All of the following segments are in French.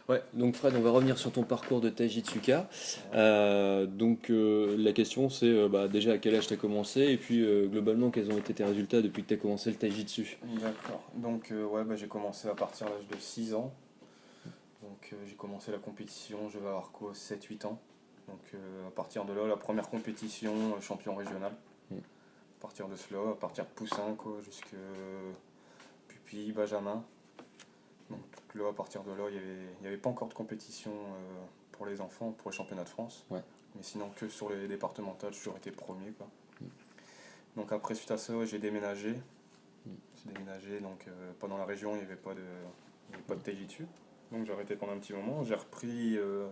Ouais, donc Fred, on va revenir sur ton parcours de Taijitsuka. La question c'est déjà à quel âge tu as commencé et puis globalement quels ont été tes résultats depuis que tu as commencé le Taijitsu. D'accord. Donc ouais, j'ai commencé à partir de l'âge de 6 ans. Donc j'ai commencé la compétition, je vais avoir quoi, 7-8 ans. Donc à partir de là, la première compétition, champion régional. Mm. À partir de cela, à partir de Poussin, quoi, jusque Pupille, Benjamin. Donc là, à partir de là, il y avait pas encore de compétition pour les enfants, pour les championnats de France. Ouais. Mais sinon, que sur les départementales, j'ai toujours été premier, quoi. Mm. Donc après, suite à ça, ouais, j'ai déménagé. Mm. J'ai déménagé, donc pas dans la région, il n'y avait pas de Taijitsu. Donc j'ai arrêté pendant un petit moment. J'ai repris, je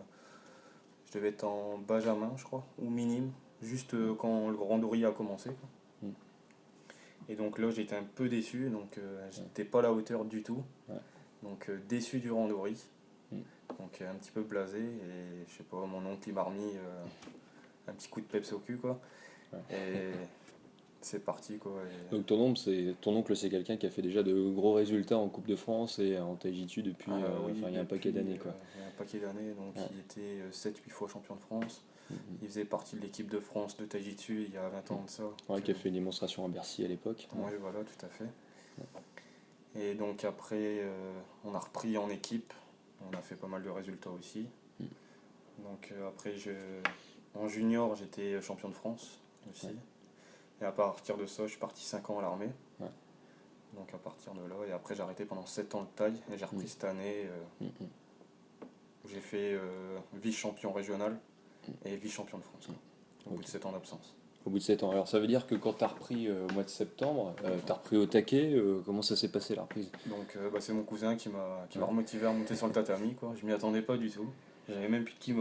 devais être en Benjamin, je crois, ou minime, juste quand le randori a commencé, quoi. Mm. Et donc là, j'ai été un peu déçu, donc Ouais. j'étais pas à la hauteur du tout. Ouais. Donc déçu du randori. Mm. Donc un petit peu blasé, et je sais pas, mon oncle il m'a remis un petit coup de peps au cul, quoi. Ouais. Et c'est parti, quoi. Donc ton oncle c'est quelqu'un qui a fait déjà de gros résultats en Coupe de France et en Taijitsu depuis Oui, il y a un paquet depuis d'années quoi. il y a un paquet d'années, donc Ouais. il était 7-8 fois champion de France. Mm. Il faisait partie de l'équipe de France de Taijitsu il y a 20 Mm. ans de ça. Ouais, Donc, qui a fait une démonstration à Bercy à l'époque. Ouais. ouais, voilà, tout à fait. Et donc après, on a repris en équipe. On a fait pas mal de résultats aussi. Mm. Donc après, en junior, j'étais champion de France aussi. Ouais. Et à partir de ça, je suis parti 5 ans à l'armée. Ouais. Donc à partir de là, et après j'ai arrêté pendant 7 ans de taille. Et j'ai repris Mm. cette année Mm. Mm. où j'ai fait vice-champion régional et vice-champion de France, quoi, au bout Ok. de 7 ans d'absence. Au bout de 7 ans. Alors ça veut dire que quand tu as repris au mois de septembre, tu as repris au taquet, comment ça s'est passé la reprise? Donc c'est mon cousin qui m'a remotivé à monter sur le tatami, quoi. Je m'y attendais pas du tout. J'avais même plus de kimono.